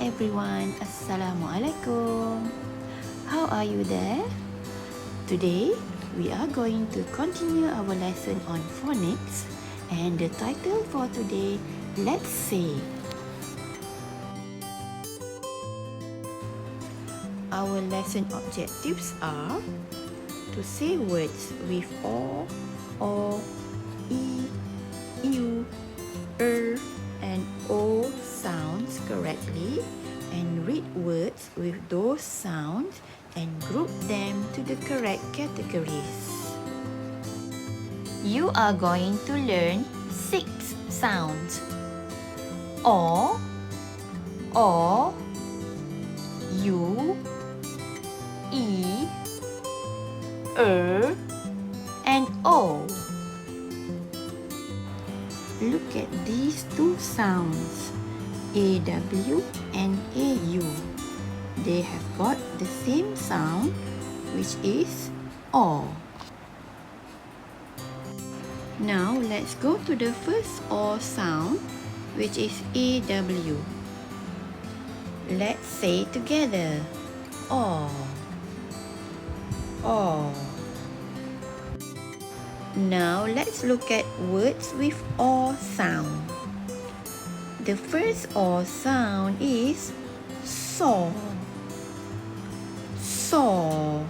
everyone, Assalamualaikum. How are you there? Today, we are going to continue our lesson on phonics, and the title for today, let's say. Our lesson objectives are to say words with o, e, u, and o sounds correctly, and read words with those sounds and group them to the correct categories. You are going to learn 6 sounds: o, u, e, and o. Look at these two sounds, AW and AU. They have got the same sound, which is O. Now let's go to the first O sound, which is AW. Let's say together, O, O. Now let's look at words with O sound. The first O sound is saw, saw,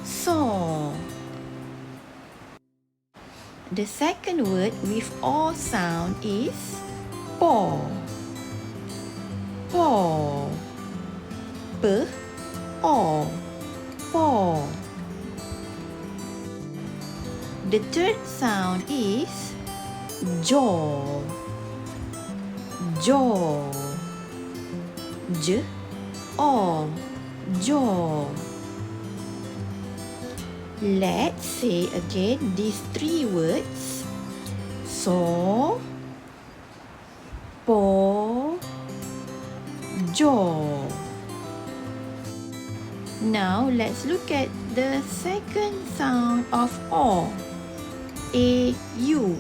saw. The second word with O sound is paw, paw, paw. The third sound is jaw, jaw, jaw. Let's say again these 3 words: saw, paw, jaw. Now let's look at the second sound of O. AU.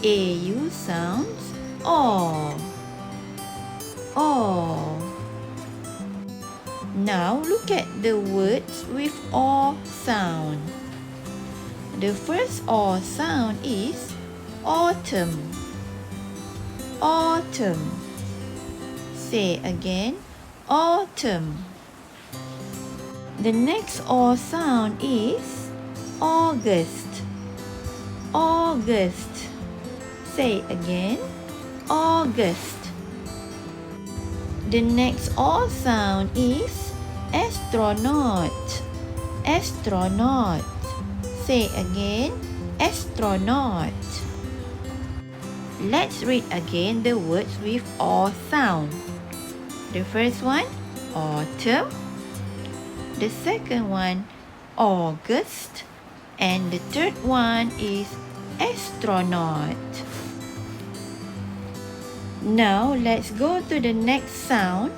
AU sounds O. Now look at the words with O sound. The first O sound is autumn, autumn. Say again, autumn. The next O sound is August, August. Say again, August. The next O sound is astronaut, astronaut. Say again, astronaut. Let's read again the words with O sound. The first one, autumn. The second one, August. And the third one is astronaut. Now let's go to the next sound.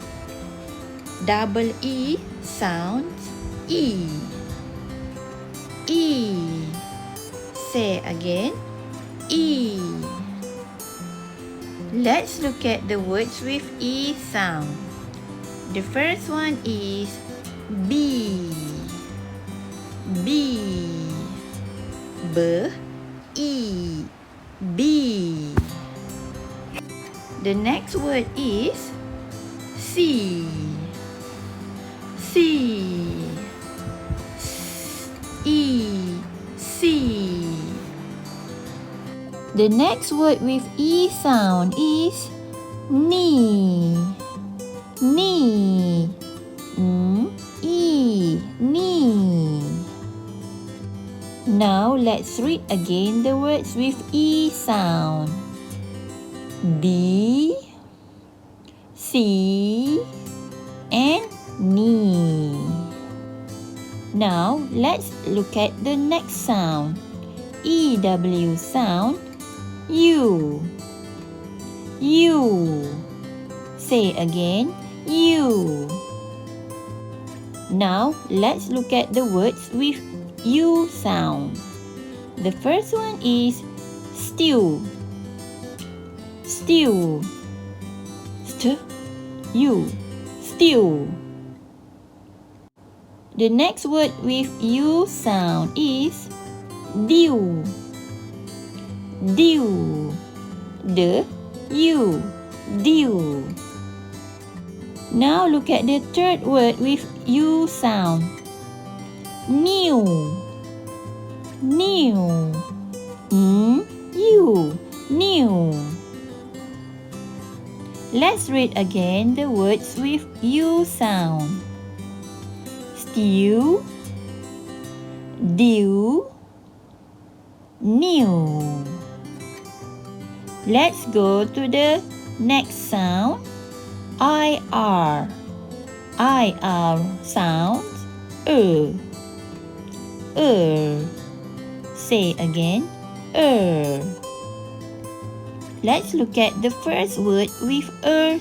Double E sounds E. E. Say again, E. Let's look at the words with E sound. The first one is B, B, E, B. The next word is C, C, E, C. The next word with E sound is knee, knee, knee. Now let's read again the words with E sound. D, C, and knee. Now let's look at the next sound. EW sound, U, U. Say again, U. Now let's look at the words with U sound. The first one is stew, stew. Stew. Stew. The next word with U sound is dew. Dew. D-U. Dew. Now look at the third word with U sound. New. New. N-U. New. Let's read again the words with U sound. Stew, dew, new. Let's go to the next sound. I-R. I-R sounds Say again, Let's look at the first word with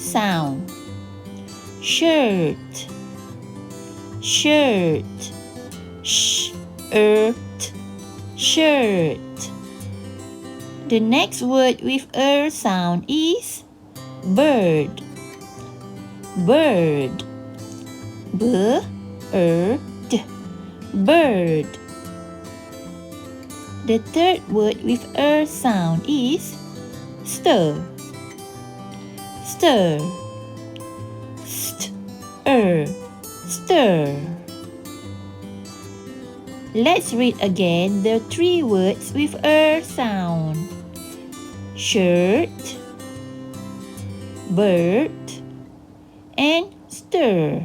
sound. Shirt. Shirt. Shirt. Shirt. The next word with sound is bird. Bird. B-R-D. Bird. The third word with sound is stir. Stir. Stir. Stir. Let's read again the three words with sound. Shirt, bird, and stir.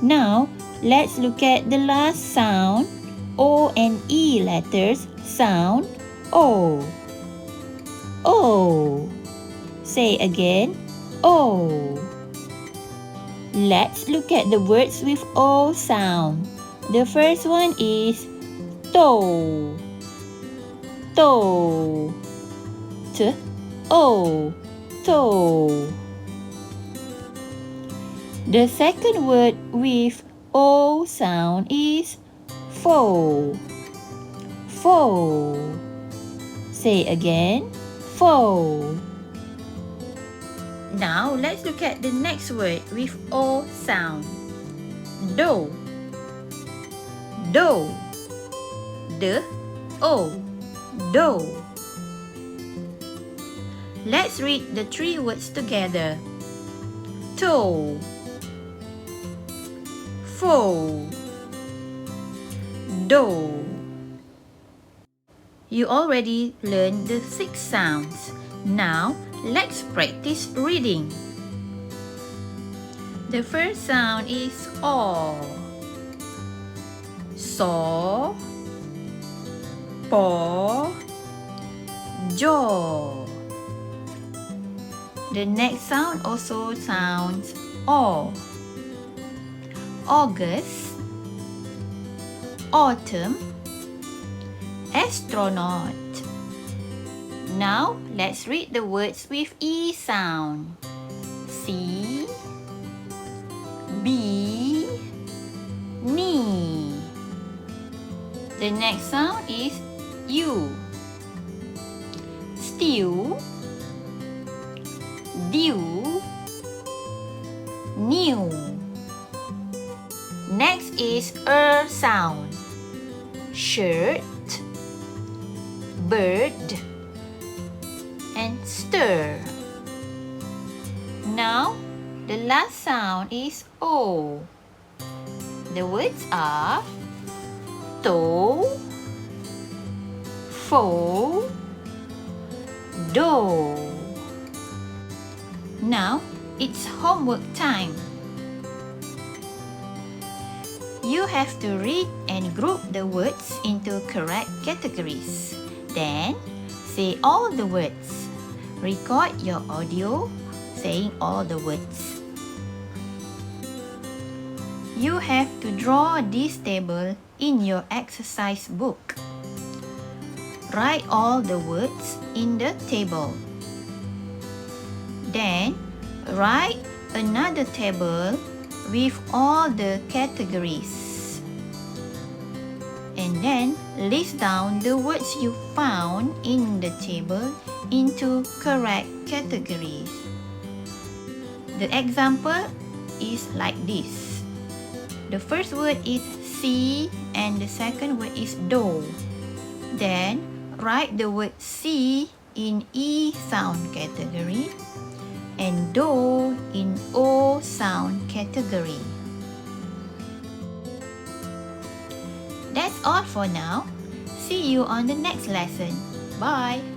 Now, let's look at the last sound. O and E letters sound O. O. Say again, O. Let's look at the words with O sound. The first one is toe. Toe. T-O. Toe. The second word with O sound is foe. Foe. Say again, foe. Now let's look at the next word with O sound. Dough. Dough. D-O. Dough. Let's read the three words together. Toe. Foe. Dough. You already learned the 6 sounds. Now, let's practice reading. The first sound is O. Saw, paw, jaw. The next sound also sounds O. August, autumn, astronaut. Now, let's read the words with E sound. C, B, knee. The next sound is U. Stew, dew, new. Next is sound. Shirt, bird, and stir. Now, the last sound is O. The words are toe, foe, dough. Now, it's homework time. You have to read and group the words into correct categories. Then, say all the words. Record your audio saying all the words. You have to draw this table in your exercise book. Write all the words in the table. Then, write another table with all the categories. And then list down the words you found in the table into correct categories. The example is like this. The first word is see and the second word is do. Then write the word see in E sound category and do in O sound category. That's all for now. See you on the next lesson. Bye!